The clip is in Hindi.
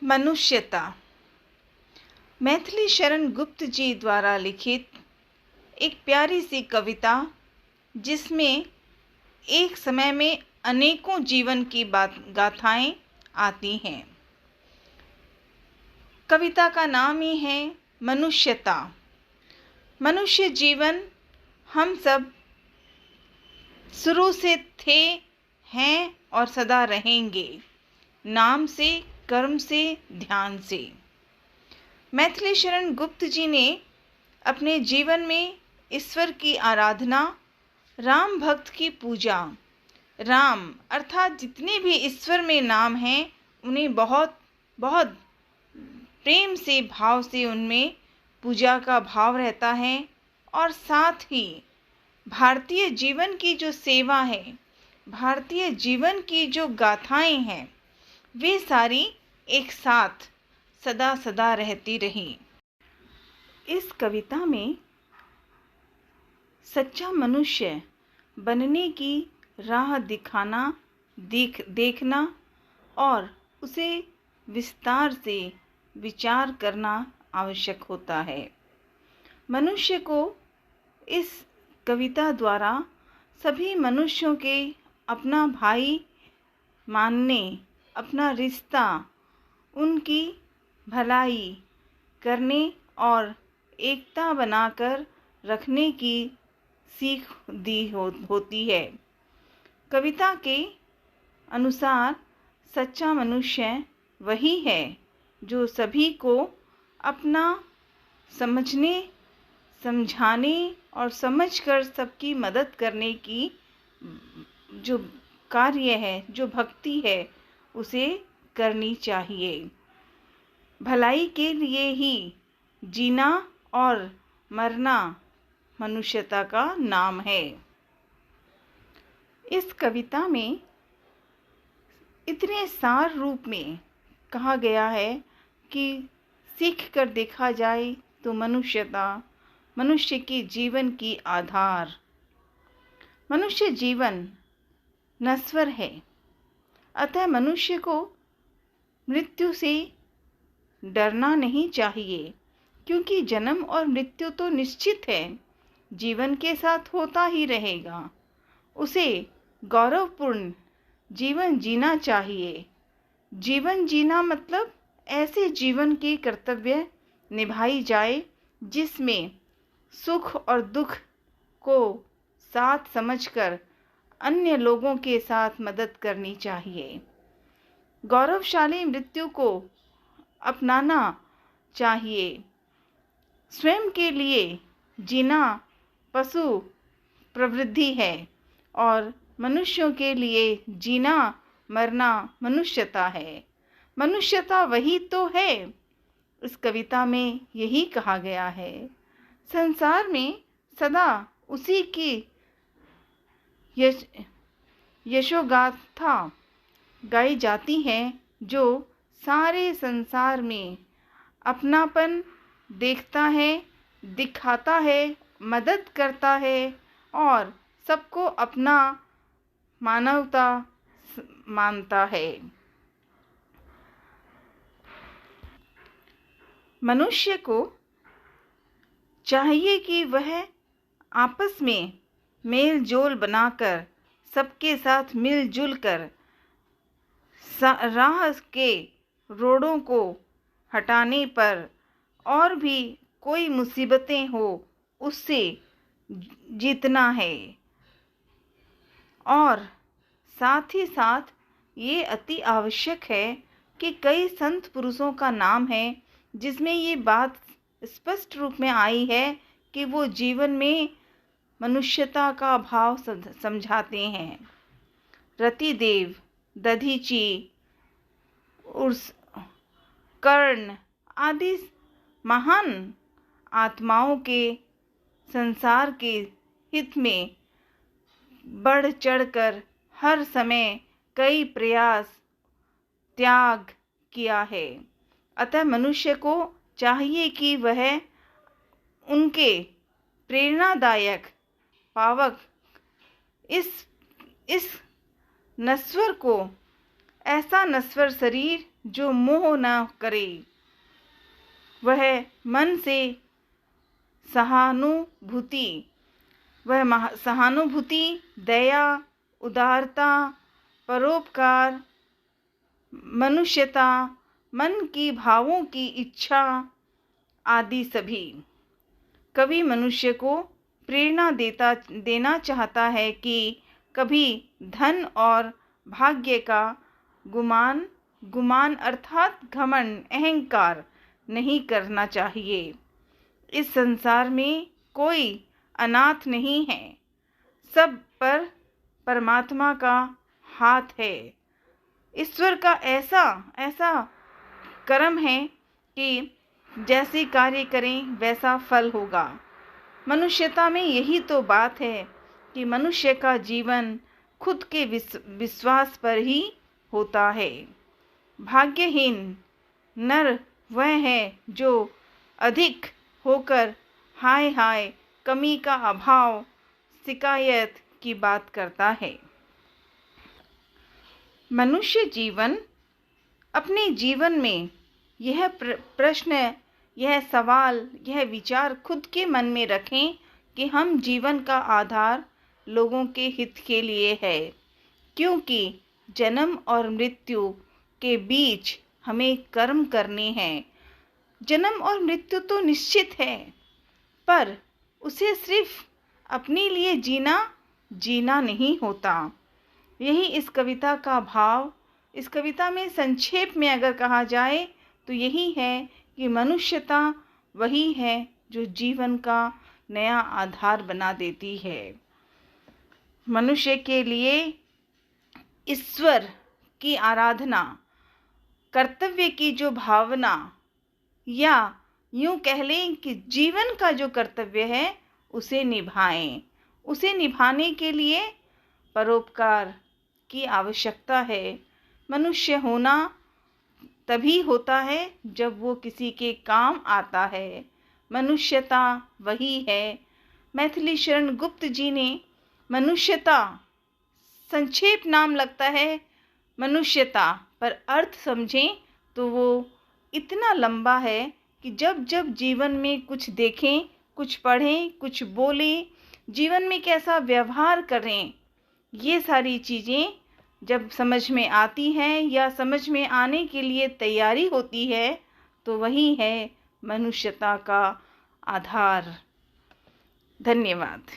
मनुष्यता। मैथिली शरण गुप्त जी द्वारा लिखित एक प्यारी सी कविता, जिसमें एक समय में अनेकों जीवन की गाथाएं आती हैं। कविता का नाम ही है मनुष्यता। मनुष्य जीवन हम सब शुरू से थे, हैं और सदा रहेंगे, नाम से, कर्म से, ध्यान से। मैथिली शरण गुप्त जी ने अपने जीवन में ईश्वर की आराधना, राम भक्त की पूजा, राम अर्थात जितने भी ईश्वर में नाम हैं उन्हें बहुत बहुत प्रेम से, भाव से उनमें पूजा का भाव रहता है। और साथ ही भारतीय जीवन की जो सेवा है, भारतीय जीवन की जो गाथाएं हैं, वे सारी एक साथ सदा सदा रहती रही। इस कविता में सच्चा मनुष्य बनने की राह दिखाना, देखना और उसे विस्तार से विचार करना आवश्यक होता है। मनुष्य को इस कविता द्वारा सभी मनुष्यों के अपना भाई मानने, अपना रिश्ता, उनकी भलाई करने और एकता बनाकर रखने की सीख होती है। कविता के अनुसार सच्चा मनुष्य वही है जो सभी को अपना समझने, समझाने और समझकर सबकी मदद करने की जो कार्य है, जो भक्ति है, उसे करनी चाहिए। भलाई के लिए ही जीना और मरना मनुष्यता का नाम है। इस कविता में इतने सार रूप में कहा गया है कि सीख कर देखा जाए तो मनुष्यता मनुष्य के जीवन की आधार। मनुष्य जीवन नश्वर है, अतः मनुष्य को मृत्यु से डरना नहीं चाहिए, क्योंकि जन्म और मृत्यु तो निश्चित है, जीवन के साथ होता ही रहेगा। उसे गौरवपूर्ण जीवन जीना चाहिए। जीवन जीना मतलब ऐसे जीवन के कर्तव्य निभाई जाए जिसमें सुख और दुख को साथ समझकर अन्य लोगों के साथ मदद करनी चाहिए। गौरवशाली मृत्यु को अपनाना चाहिए। स्वयं के लिए जीना पशु प्रवृत्ति है और मनुष्यों के लिए जीना मरना मनुष्यता है। मनुष्यता वही तो है। इस कविता में यही कहा गया है। संसार में सदा उसी की यशोगाथा गाई जाती है जो सारे संसार में अपनापन देखता है, दिखाता है, मदद करता है और सबको अपना मानवता मानता है। मनुष्य को चाहिए कि वह आपस में मेल जोल बनाकर, सबके साथ मिलजुल कर राह के रोड़ों को हटाने पर और भी कोई मुसीबतें हो उससे जीतना है। और साथ ही साथ ये अति आवश्यक है कि कई संत पुरुषों का नाम है जिसमें ये बात स्पष्ट रूप में आई है कि वो जीवन में मनुष्यता का भाव समझाते हैं। रतिदेव, दधीची, कर्ण आदि महान आत्माओं के संसार के हित में बढ़ चढ़कर हर समय कई प्रयास, त्याग किया है। अतः मनुष्य को चाहिए कि वह उनके प्रेरणादायक पावक इस नश्वर को, ऐसा नश्वर शरीर जो मोह न करे, वह मन से सहानुभूति, सहानुभूति, दया, उदारता, परोपकार, मनुष्यता, मन की भावों की इच्छा आदि सभी। कवि मनुष्य को प्रेरणा देना चाहता है कि कभी धन और भाग्य का गुमान अर्थात घमंड, अहंकार नहीं करना चाहिए। इस संसार में कोई अनाथ नहीं है, सब पर परमात्मा का हाथ है। ईश्वर का ऐसा कर्म है कि जैसे कार्य करें वैसा फल होगा। मनुष्यता में यही तो बात है कि मनुष्य का जीवन खुद के विश्वास पर ही होता है। भाग्यहीन नर वह है जो अधिक होकर हाय हाय कमी का अभाव, शिकायत की बात करता है। मनुष्य जीवन अपने जीवन में यह प्रश्न, यह सवाल, यह विचार खुद के मन में रखें कि हम जीवन का आधार लोगों के हित के लिए है, क्योंकि जन्म और मृत्यु के बीच हमें कर्म करने हैं। जन्म और मृत्यु तो निश्चित है, पर उसे सिर्फ अपने लिए जीना नहीं होता। यही इस कविता का भाव। इस कविता में संक्षेप में अगर कहा जाए तो यही है कि मनुष्यता वही है जो जीवन का नया आधार बना देती है। मनुष्य के लिए ईश्वर की आराधना, कर्तव्य की जो भावना, या यूं कह लें कि जीवन का जो कर्तव्य है उसे निभाएं। उसे निभाने के लिए परोपकार की आवश्यकता है। मनुष्य होना तभी होता है जब वो किसी के काम आता है। मनुष्यता वही है। मैथिली शरण गुप्त जी ने मनुष्यता, संक्षेप नाम लगता है मनुष्यता, पर अर्थ समझें तो वो इतना लंबा है कि जब जब जीवन में कुछ देखें, कुछ पढ़ें, कुछ बोलें, जीवन में कैसा व्यवहार करें, ये सारी चीज़ें जब समझ में आती हैं या समझ में आने के लिए तैयारी होती है तो वही है मनुष्यता का आधार। धन्यवाद।